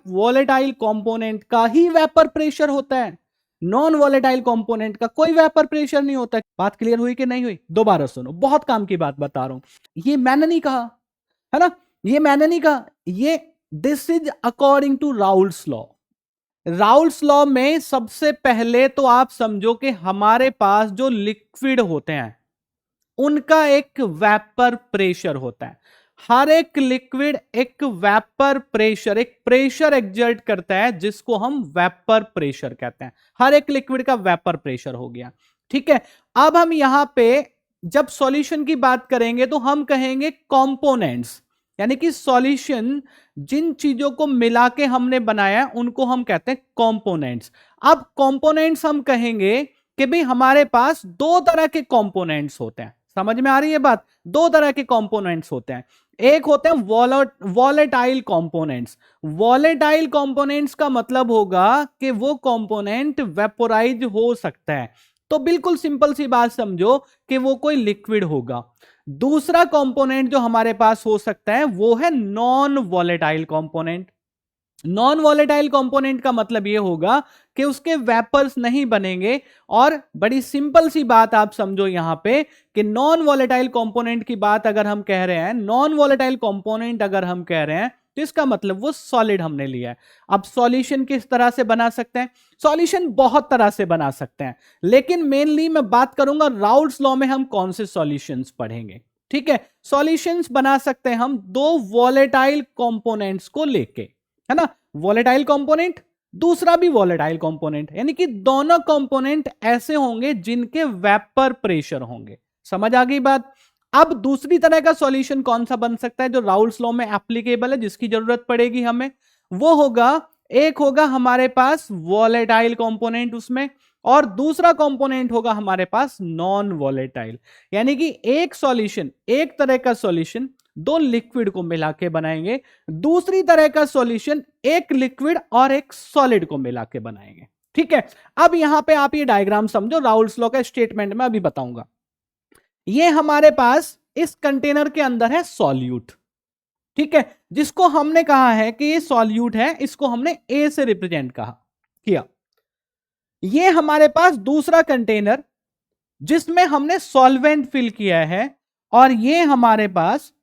Volatile component का ही vapour pressure होता है, नॉन वॉलेटाइल कंपोनेंट का कोई वेपर प्रेशर नहीं होता। बात क्लियर हुई कि नहीं हुई? दोबारा सुनो, बहुत काम की बात बता रहा हूं। ये मैंने नहीं कहा, है ना, ये मैंने नहीं कहा, ये this is according to Raoult's law. Raoult's law में सबसे पहले तो आप समझो कि हमारे पास जो लिक्विड होते हैं उनका एक वेपर प्रेशर होता है। हर एक लिक्विड एक वेपर प्रेशर, एक प्रेशर एक्सर्ट करता है जिसको हम वेपर प्रेशर कहते हैं। हर एक लिक्विड का वेपर प्रेशर हो गया, ठीक है। अब हम यहां पे जब सॉल्यूशन की बात करेंगे तो हम कहेंगे कंपोनेंट्स, यानी कि सॉल्यूशन जिन चीजों को मिला के हमने बनाया उनको हम कहते हैं कंपोनेंट्स। अब कंपोनेंट्स हम कहेंगे कि भाई हमारे पास दो तरह के कंपोनेंट्स होते हैं। समझ में आ रही है बात? दो तरह के कंपोनेंट्स होते हैं, एक होते हैं वॉलेटाइल कंपोनेंट्स। वॉलेटाइल कंपोनेंट्स का मतलब होगा कि वो कंपोनेंट वेपोराइज हो सकता है, तो बिल्कुल सिंपल सी बात समझो कि वो कोई लिक्विड होगा। दूसरा कंपोनेंट जो हमारे पास हो सकता है वो है non volatile component. Non volatile component का मतलब यह होगा कि उसके वेपर्स नहीं बनेंगे। और बड़ी सिंपल सी बात आप समझो यहां पे कि नॉन वॉलेटाइल कंपोनेंट की बात अगर हम कह रहे हैं, नॉन वॉलेटाइल कंपोनेंट अगर हम कह रहे हैं तो इसका मतलब वो सॉलिड हमने लिया है। अब सॉल्यूशन किस तरह से बना सकते हैं? सॉल्यूशन बहुत तरह से बना सकते हैं, लेकिन मेनली मैं बात करूंगा राउल्स लॉ में हम कौन से सॉल्यूशंस पढ़ेंगे, ठीक है। सॉल्यूशंस बना सकते हैं हम दो वॉलेटाइल कंपोनेंट्स को लेके, है ना, वॉलेटाइल कंपोनेंट, दूसरा भी वॉलेटाइल कंपोनेंट, यानी कि दोनों कंपोनेंट ऐसे होंगे जिनके वेपर प्रेशर होंगे। समझ आ गई बात? अब दूसरी तरह का सॉल्यूशन कौन सा बन सकता है जो राउल्स लॉ में एप्लीकेबल है, जिसकी जरूरत पड़ेगी हमें, वो होगा, एक होगा हमारे पास वॉलेटाइल कंपोनेंट उसमें, और दूसरा कंपोनेंट होगा हमारे पास नॉन वॉलेटाइल। यानी कि एक सॉल्यूशन, एक तरह का सॉल्यूशन दो लिक्विड को मिला के बनाएंगे, दूसरी तरह का सॉल्यूशन एक लिक्विड और एक सॉलिड को मिला के बनाएंगे, ठीक है। अब यहां पे आप ये डायग्राम समझो, राउल्स लॉ का स्टेटमेंट मैं अभी बताऊंगा। ये हमारे पास इस कंटेनर के अंदर है सॉल्यूट, ठीक है, जिसको हमने कहा है कि ये सॉल्यूट है, इसको हमने ए से रिप्रेजेंट कहा किया। ये हमारे पास दूसरा कंटेनर जिसमें हमने सॉल्वेंट फिल किया है, और ये हमारे पास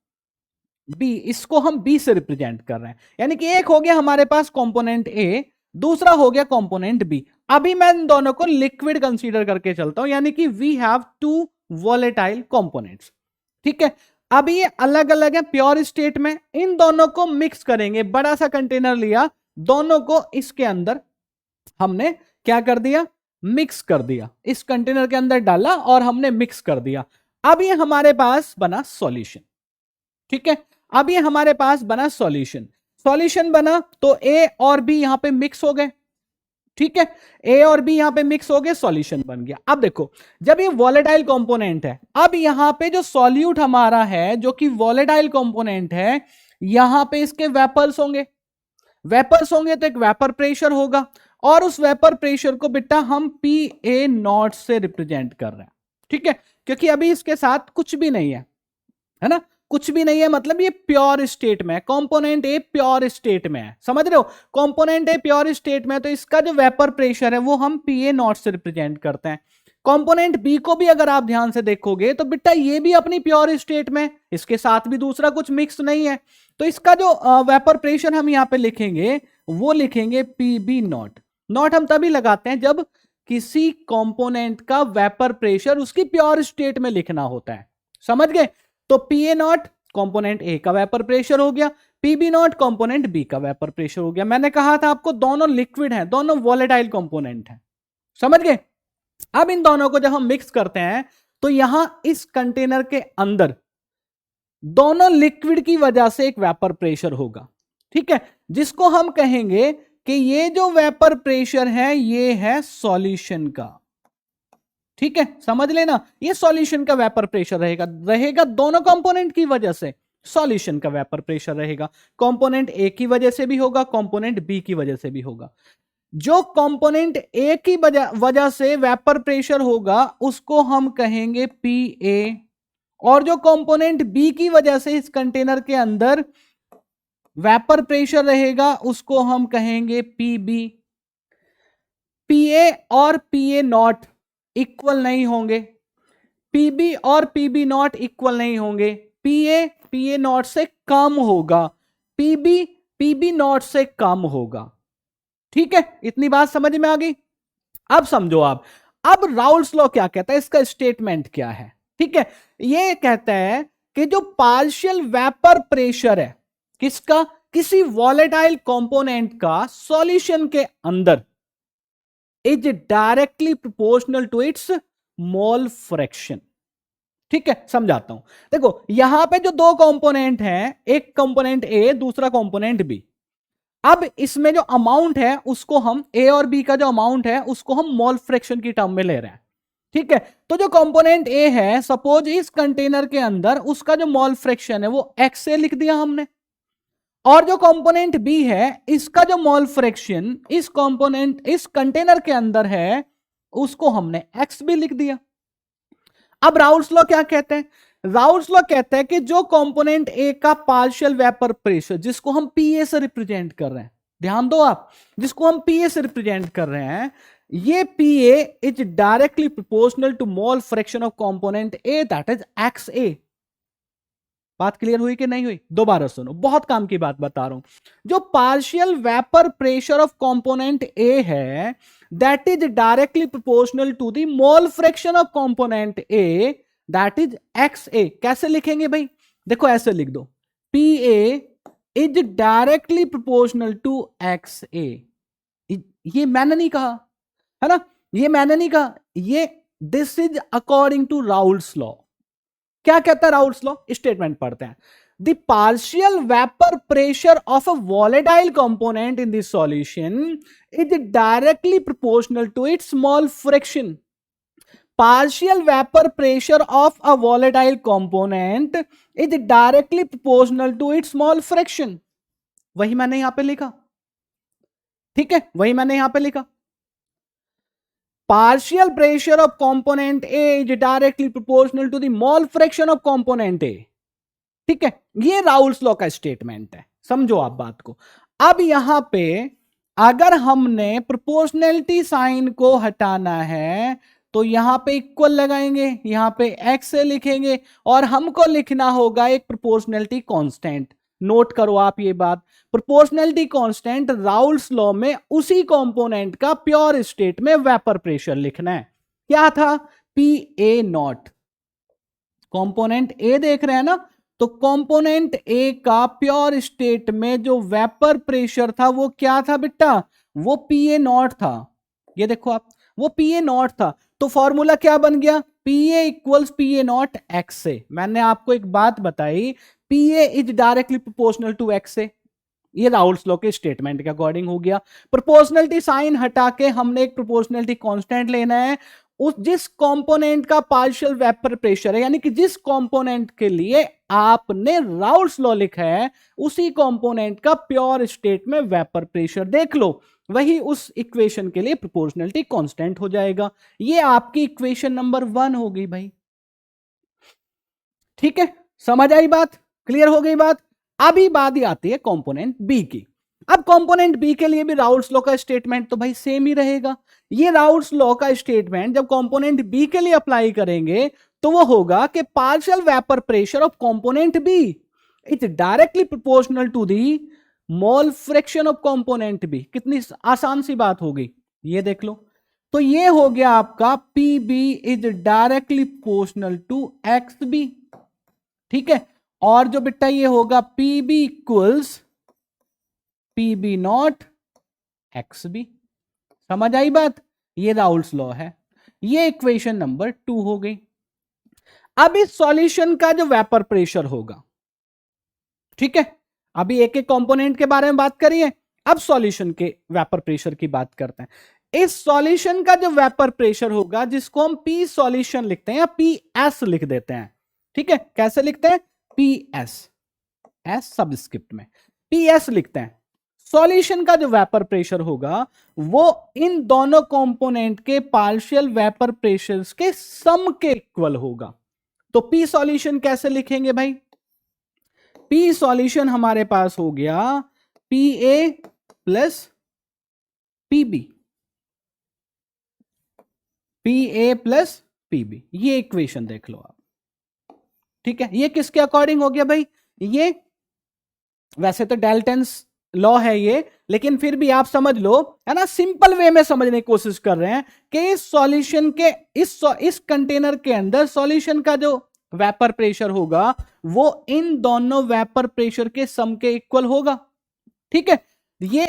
बी, इसको हम बी से रिप्रेजेंट कर रहे हैं। यानी कि एक हो गया हमारे पास कंपोनेंट ए, दूसरा हो गया कंपोनेंट बी। अभी मैं इन दोनों को लिक्विड कंसीडर करके चलता हूं, यानी कि we have to volatile components, ठीक है। अभी ये अलग अलग है प्योर स्टेट में, इन दोनों को मिक्स करेंगे। बड़ा सा कंटेनर लिया, दोनों को इसके अंदर हमने क्या कर दिया, मिक्स कर दिया, इस कंटेनर के अंदर डाला और हमने मिक्स कर दिया। अब ये हमारे पास बना सॉल्यूशन, ठीक है। अब ये हमारे पास बना सॉल्यूशन, सॉल्यूशन बना तो ए और बी यहां पे मिक्स हो गए, ठीक है, ए और बी यहां पे मिक्स हो गए, सॉल्यूशन बन गया। अब देखो, जब ये वॉलेटाइल कंपोनेंट है, अब यहां पे जो सॉल्यूट हमारा है जो कि वॉलेटाइल कंपोनेंट है, यहां पे इसके वेपर्स होंगे, वेपर्स होंगे तो एक वेपर प्रेशर होगा, और उस वेपर प्रेशर को बेटा हम पी ए नॉट से रिप्रेजेंट कर रहे हैं, ठीक है, क्योंकि अभी इसके साथ कुछ भी नहीं है ना, कुछ भी नहीं है, मतलब ये प्योर स्टेट में है, कंपोनेंट ए प्योर स्टेट में है, समझ रहे हो, कंपोनेंट ए प्योर स्टेट में है, तो इसका जो वेपर प्रेशर है वो हम पी ए नॉट से रिप्रेजेंट करते हैं। कंपोनेंट बी को भी अगर आप ध्यान से देखोगे तो बेटा ये भी अपनी प्योर स्टेट में, इसके साथ भी दूसरा कुछ मिक्स नहीं है, तो इसका जो वेपर प्रेशर हम यहां पे लिखेंगे वो लिखेंगे पी बी नॉट। नॉट हम तभी लगाते हैं जब किसी कंपोनेंट का वेपर प्रेशर उसकी प्योर स्टेट में लिखना होता है, समझ गए। तो P A not component A का वेपर प्रेशर हो गया, P B not component B का वेपर प्रेशर हो गया। मैंने कहा था आपको दोनों लिक्विड हैं, दोनों वॉलेटाइल कंपोनेंट हैं, समझ गए। अब इन दोनों को जब हम मिक्स करते हैं तो यहां इस कंटेनर के अंदर दोनों लिक्विड की वजह से एक वेपर प्रेशर होगा, ठीक है, जिसको हम कहेंगे कि ये जो वेपर प्रेशर है ये है सॉल्यूशन का, ठीक है, समझ लेना, ये सॉल्यूशन का वेपर प्रेशर रहेगा दोनों कंपोनेंट की वजह से सॉल्यूशन का वेपर प्रेशर रहेगा। कंपोनेंट ए की वजह से भी होगा, कंपोनेंट बी की वजह से भी होगा। जो कंपोनेंट ए की वजह से वेपर प्रेशर होगा उसको हम कहेंगे पी ए, और जो कंपोनेंट बी की वजह से इस कंटेनर के अंदर वेपर प्रेशर रहेगा उसको हम कहेंगे पीबी। पीए और पीए नॉट इक्वल नहीं होंगे, पीबी और पीबी नॉट इक्वल नहीं होंगे, पीए पीए नॉट से कम होगा, पीबी पीबी नॉट से कम होगा। ठीक है, इतनी बात समझ में आ गई। अब समझो आप, अब राउल्स लॉ क्या कहता है, इसका स्टेटमेंट क्या है। ठीक है, ये कहता है कि जो पार्शियल वेपर प्रेशर है किसका, किसी वॉलेटाइल कंपोनेंट का सॉल्यूशन के अंदर is directly proportional to its mole fraction. ठीक है, समझाता हूं। देखो यहां पे जो दो कंपोनेंट हैं, एक कंपोनेंट ए दूसरा कंपोनेंट बी। अब इसमें जो अमाउंट है उसको हम ए और बी का जो अमाउंट है उसको हम मोल फ्रैक्शन की टर्म में ले रहे हैं। ठीक है, तो जो कंपोनेंट ए है सपोज इस कंटेनर के अंदर उसका जो मोल फ्रैक्शन है वो एक्स से लिख दिया हमने, और जो कंपोनेंट बी है इसका जो मोल फ्रैक्शन इस कंपोनेंट इस कंटेनर के अंदर है उसको हमने एक्स भी लिख दिया। अब राउल्स लॉ क्या कहते हैं, राउल्स लॉ कहता है कि जो कंपोनेंट ए का पार्शियल वेपर प्रेशर जिसको हम पीए से रिप्रेजेंट कर रहे हैं, ध्यान दो आप, जिसको हम पीए से रिप्रेजेंट कर रहे हैं, ये PA is directly proportional to mole fraction of component A that is X A. बात क्लियर हुई कि नहीं हुई, दोबारा सुनो, बहुत काम की बात बता रहा हूं। जो partial vapour pressure of component A है that is directly proportional to the mole fraction of component A that is X A. कैसे लिखेंगे भाई, देखो ऐसे लिख दो, P A is directly proportional to X A. ये मैंने नहीं कहा है ना, ये मैंने नहीं कहा, ये this is according to Raoult's law. क्या कहता है राउल्स लॉ, स्टेटमेंट पढ़ते हैं। The partial vapour pressure of a volatile component in this solution is directly proportional to its mole fraction. Partial vapour pressure of a volatile component is directly proportional to its mole fraction. वही मैंने यहां पे लिखा, ठीक है, वही मैंने यहां पे लिखा। Partial pressure of component A is directly proportional to the mole fraction of component A। ठीक है, ये राउल्स लॉ का स्टेटमेंट है, समझो आप बात को। अब यहां पे अगर हमने प्रोपोर्शनैलिटी साइन को हटाना है तो यहां पे इक्वल लगाएंगे, यहां पे एक्स से लिखेंगे, और हमको लिखना होगा एक प्रोपोर्शनैलिटी कांस्टेंट। नोट करो आप ये बात, प्रोपोर्शनैलिटी कांस्टेंट राउल्स लॉ में उसी कंपोनेंट का प्योर स्टेट में वेपर प्रेशर लिखना है। क्या था, पी ए नॉट। कंपोनेंट ए देख रहे हैं ना, तो कंपोनेंट ए का प्योर स्टेट में जो वेपर प्रेशर था वो क्या था बेटा, वो पी ए नॉट था। ये देखो आप, वो पी ए नॉट था। तो फॉर्मूला क्या बन गया, P A equals P A not X से। मैंने आपको एक बात बताई, P A is directly proportional to X से। ये राउल्स लॉ के स्टेटमेंट के अकॉर्डिंग हो गया। प्रोपोर्शनलिटी साइन हटा के हमने एक प्रोपोर्शनलिटी कांस्टेंट लेना है। उस जिस कंपोनेंट का पार्शियल वेपर प्रेशर है, यानी कि जिस कंपोनेंट के लिए आपने राउल्स लॉ लिखा है उसी कंपोनेंट का प्योर स्टेट में वेपर प्रेशर देख लो, वही उस इक्वेशन के लिए प्रोपोर्शनलिटी कांस्टेंट हो जाएगा। ये आपकी इक्वेशन नंबर 1 हो गई भाई। ठीक है, समझ आई बात, क्लियर हो गई बात। अभी बात ही आती है कंपोनेंट बी की। अब कंपोनेंट बी के लिए भी राउल्स लॉ का स्टेटमेंट तो भाई सेम ही रहेगा। ये राउल्स लॉ का स्टेटमेंट जब कंपोनेंट बी के लिए अप्लाई करेंगे तो वो होगा कि partial vapour pressure of component B is directly proportional to the mole fraction of component B. कितनी आसान सी बात हो गई, ये देख लो। तो ये हो गया आपका P B is directly proportional to X B. ठीक है, और जो बेटा ये होगा P B equals P B not X B. समझ आई बात, ये राउल्स लॉ है। ये इक्वेशन नंबर 2 हो गई। अब इस सॉल्यूशन का जो वेपर प्रेशर होगा, ठीक है, अभी एक एक कंपोनेंट के बारे में बात करिए, अब सॉल्यूशन के वेपर प्रेशर की बात करते हैं। इस सॉल्यूशन का जो वेपर प्रेशर होगा जिसको हम पी सॉल्यूशन लिखते हैं या पी एस लिख देते हैं। ठीक है, कैसे लिखते हैं, पी एस, एस सबस्क्रिप्ट में पी एस लिखते हैं। सॉल्यूशन का जो वेपर प्रेशर होगा वो इन दोनों कंपोनेंट के पार्शियल वेपर प्रेशर्स के सम के इक्वल होगा। तो पी सॉल्यूशन कैसे लिखेंगे भाई, पी सॉल्यूशन हमारे पास हो गया PA plus PB, PA plus PB, ये इक्वेशन देख लो आप। ठीक है, ये किसके अकॉर्डिंग हो गया भाई? ये वैसे तो डाल्टन्स लॉ है ये, लेकिन फिर भी आप समझ लो, है ना, सिंपल वे में समझने की कोशिश कर रहे हैं कि इस सॉल्यूशन के इस कंटेनर के अंदर सॉल्यूशन का जो वेपर प्रेशर होगा वो इन दोनों वेपर प्रेशर के सम के इक्वल होगा। ठीक है, ये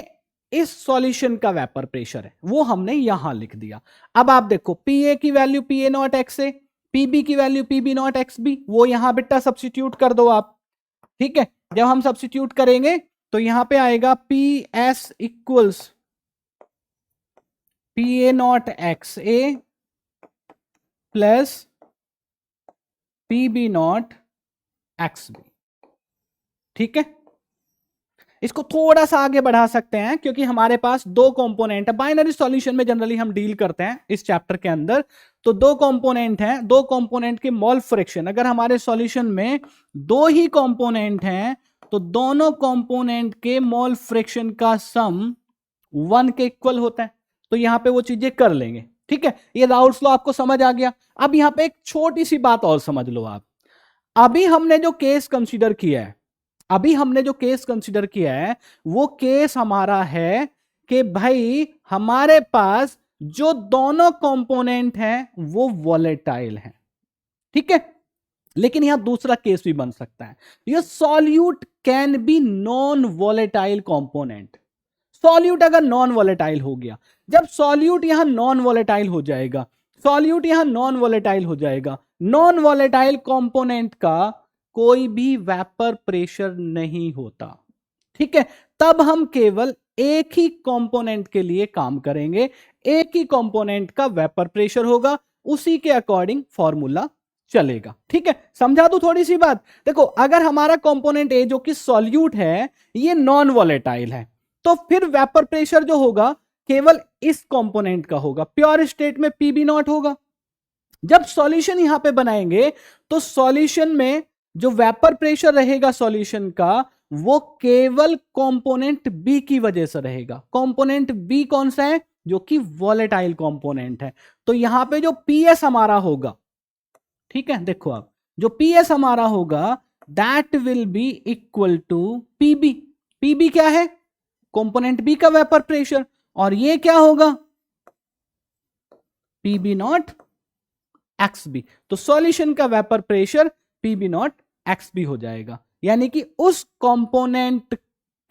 इस सॉल्यूशन का वेपर प्रेशर है, वो हमने यहां लिख दिया। अब आप देखो PA की value PA not X A, PB की value PB not X B, वो यहां बेटा सब्स्टिट्यूट कर दो आप। ठीक है, जब हम सब्स्टिट्यूट करेंगे तो यहां पे आएगा PS equals PA not X A plus PB not X B. ठीक है, इसको थोड़ा सा आगे बढ़ा सकते हैं क्योंकि हमारे पास दो कंपोनेंट है। बाइनरी सॉल्यूशन में जनरली हम डील करते हैं इस चैप्टर के अंदर, तो दो कंपोनेंट हैं, दो कंपोनेंट की मोल फ्रैक्शन, अगर हमारे सॉल्यूशन में दो ही कंपोनेंट हैं तो दोनों कंपोनेंट के मोल फ्रैक्शन का सम 1 के इक्वल होता है। तो यहां पे वो चीजें कर लेंगे। ठीक है, ये राउल्स लॉ आपको समझ आ गया। अब यहां पे एक छोटी सी बात और समझ लो आप। अभी हमने जो केस कंसीडर किया है, वो केस हमारा है कि भाई हमारे पास जो दोनों कंपोनेंट हैं वो वॉलेटाइल हैं। ठीक है, लेकिन यहां दूसरा केस भी बन सकता है, ये solute can be non volatile component. Solute अगर नॉन वॉलेटाइल हो गया, जब सॉल्यूट यहां नॉन वॉलेटाइल हो जाएगा, नॉन वॉलेटाइल कंपोनेंट का कोई भी वेपर प्रेशर नहीं होता। ठीक है, तब हम केवल एक ही कंपोनेंट के लिए काम करेंगे, एक ही कंपोनेंट का वेपर प्रेशर होगा, उसी के अकॉर्डिंग फॉर्मूला चलेगा। ठीक है, समझा दूं थोड़ी सी बात। देखो, अगर हमारा कंपोनेंट ए जो कि सॉल्यूट है ये नॉन वॉलेटाइल है, तो फिर वेपर प्रेशर जो होगा केवल इस कंपोनेंट का होगा, प्योर स्टेट में PB नॉट होगा। जब सॉल्यूशन यहां पे बनाएंगे तो सॉल्यूशन में जो वेपर प्रेशर रहेगा सॉल्यूशन का वो केवल कंपोनेंट बी की वजह से रहेगा। कंपोनेंट बी कौन सा है? जो कि वॉलेटाइल कंपोनेंट है। तो यहां पे जो PS हमारा होगा, ठीक है, देखो आप, जो PS हमारा होगा that will be equal to PB। PB क्या है? कंपोनेंट बी का वेपर प्रेशर, और ये क्या होगा? PB not XB। तो सॉल्यूशन का vapour pressure PB not XB हो जाएगा, यानी कि उस कंपोनेंट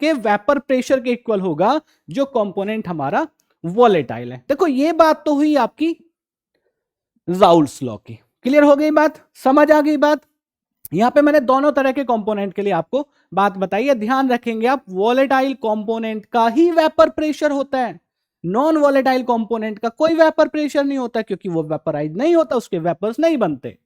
के वेपर प्रेशर के इक्वल होगा जो कंपोनेंट हमारा वॉलेटाइल है। देखो, ये बात तो हुई आपकी राउल्स लॉ की। क्लियर हो गई बात? समझ आ गई बात? यहां पे मैंने दोनों तरह के कंपोनेंट के लिए आपको बात बताई है। ध्यान रखेंगे आप, वॉलेटाइल कंपोनेंट का ही वेपर प्रेशर होता है, नॉन वॉलेटाइल कंपोनेंट का कोई वेपर प्रेशर नहीं होता, क्योंकि वो वेपराइज नहीं होता, उसके वेपर्स नहीं बनते।